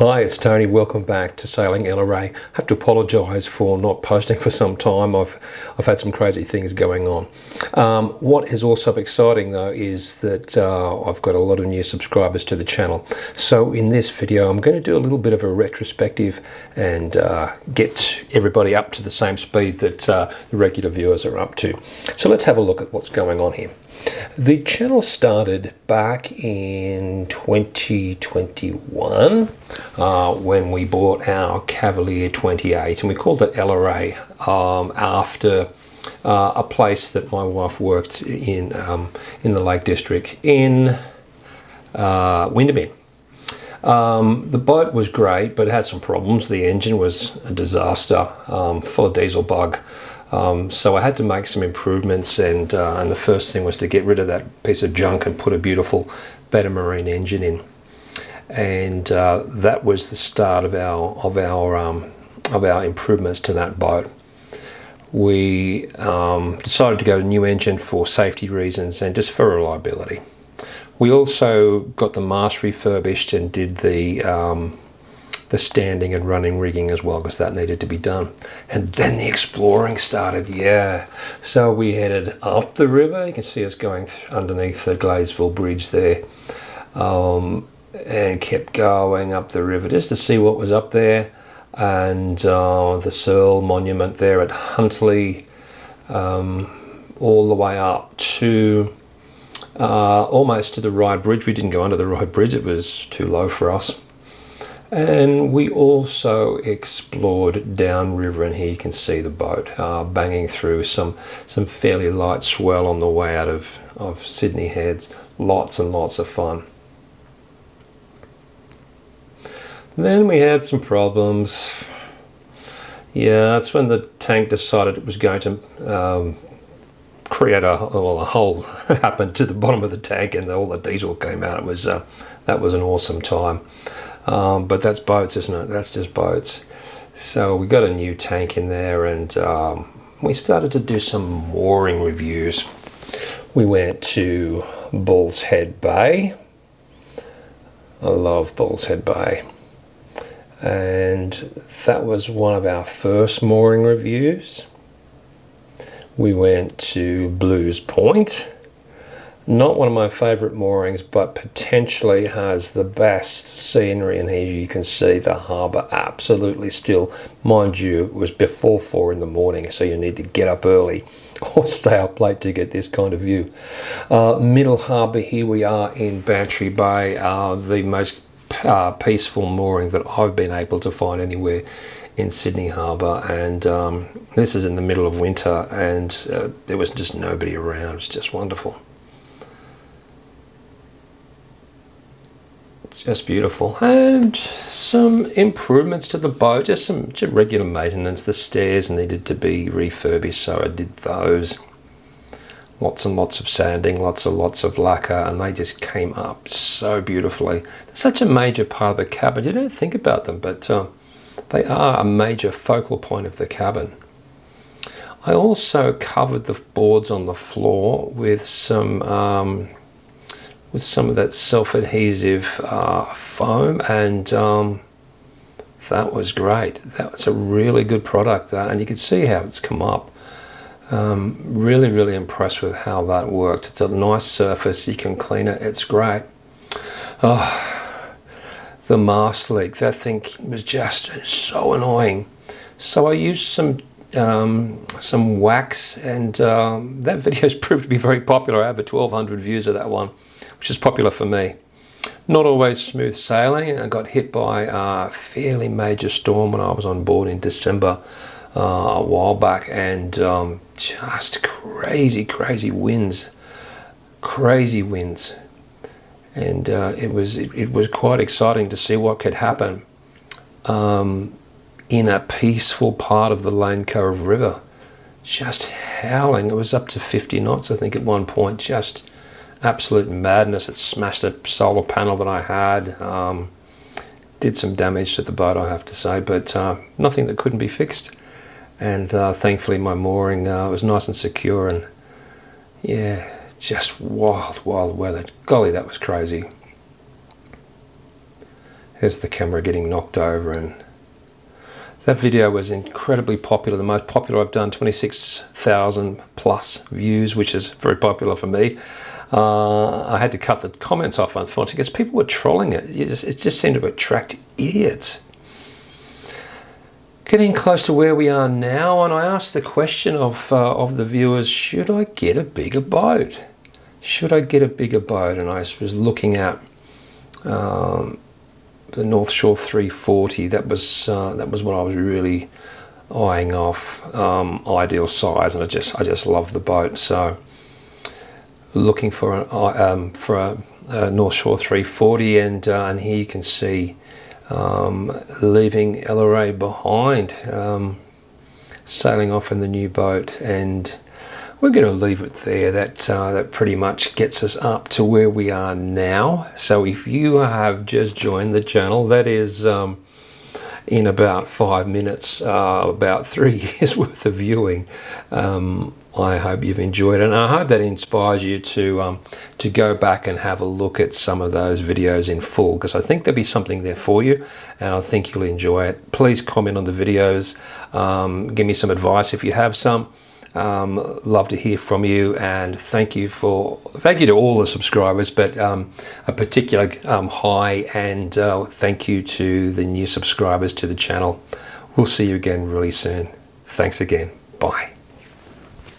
Hi, it's Tony. Welcome back to Sailing LRA. I have to apologise for not posting for some time. I've had some crazy things going on. What is also exciting though is that I've got a lot of new subscribers to the channel. So in this video, I'm going to do a little bit of a retrospective and get everybody up to the same speed that the regular viewers are up to. So let's have a look at what's going on here. The channel started back in 2021 when we bought our Cavalier 28, and we called it LRA after a place that my wife worked in the Lake District in Windabin. The boat was great, but it had some problems. The engine was a disaster, full of diesel bug. So I had to make some improvements, and the first thing was to get rid of that piece of junk and put a beautiful Beta Marine engine in, and that was the start of our improvements to that boat. We decided to go with a new engine for safety reasons and just for reliability. We also got the mast refurbished and did the standing and running rigging as well, because that needed to be done. And then the exploring started, So we headed up the river. You can see us going underneath the Gladesville Bridge there, and kept going up the river just to see what was up there. And the Searle Monument there at Huntley, all the way up to almost to the Ryde Bridge. We didn't go under the Ryde Bridge, it was too low for us. And we also explored downriver, and here you can see the boat banging through some fairly light swell on the way out of Sydney Heads. Lots and lots of fun. Then we had some problems. That's when the tank decided it was going to create a hole happened to the bottom of the tank, and all the diesel came out. It was that was an awesome time. But that's boats, isn't it? That's just boats. So we got a new tank in there, and we started to do some mooring reviews. We went to Bull's Head Bay. I love Bull's Head Bay. And that was one of our first mooring reviews. We went to Blues Point. Not one of my favourite moorings, but potentially has the best scenery, and here you can see the harbour absolutely still. Mind you, it was before 4 in the morning, so you need to get up early or stay up late to get this kind of view. Middle Harbour, here we are in Bantry Bay, the most peaceful mooring that I've been able to find anywhere in Sydney Harbour, and this is in the middle of winter, and there was just nobody around. It's just wonderful. Just beautiful. And some improvements to the boat, just some regular maintenance. The stairs needed to be refurbished, so I did those. Lots and lots of sanding, lots of lacquer, and they just came up so beautifully. They're such a major part of the cabin. You don't think about them, but they are a major focal point of the cabin. I also covered the boards on the floor with some of that self-adhesive foam, and that was great. That was a really good product, that, and you can see how it's come up. Really impressed with how that worked. It's a nice surface, you can clean it, it's great. The mast leak, that thing was just so annoying. So I used some wax, and that video's proved to be very popular. I have 1,200 views of that one, which is popular for me. Not always smooth sailing. I got hit by a fairly major storm when I was on board in December a while back, and just crazy winds, and it was quite exciting to see what could happen in a peaceful part of the Lane Cove River. Just howling. It was up to 50 knots, I think, at one point. Just absolute madness. It smashed a solar panel that I had. Did some damage to the boat, I have to say, but nothing that couldn't be fixed. And thankfully my mooring was nice and secure, and just wild weather. Golly, that was crazy. There's the camera getting knocked over, and that video was incredibly popular, the most popular I've done, 26,000 plus views, which is very popular for me. I had to cut the comments off, unfortunately, because people were trolling it. It just seemed to attract idiots. Getting close to where we are now, and I asked the question of the viewers, should I get a bigger boat? Should I get a bigger boat? And I was looking at the North Shore 340. That was what I was really eyeing off, ideal size, and I just love the boat. So looking for a North Shore 340, and here you can see leaving LRA behind, sailing off in the new boat, and we're going to leave it there. That pretty much gets us up to where we are now. So if you have just joined the channel, that is in about 5 minutes, about 3 years worth of viewing. I hope you've enjoyed it, and I hope that inspires you to go back and have a look at some of those videos in full, because I think there'll be something there for you, and I think you'll enjoy it. Please comment on the videos, give me some advice if you have some. Love to hear from you, and thank you to all the subscribers, but a particular hi and thank you to the new subscribers to the channel. We'll see you again really soon. Thanks again. Bye.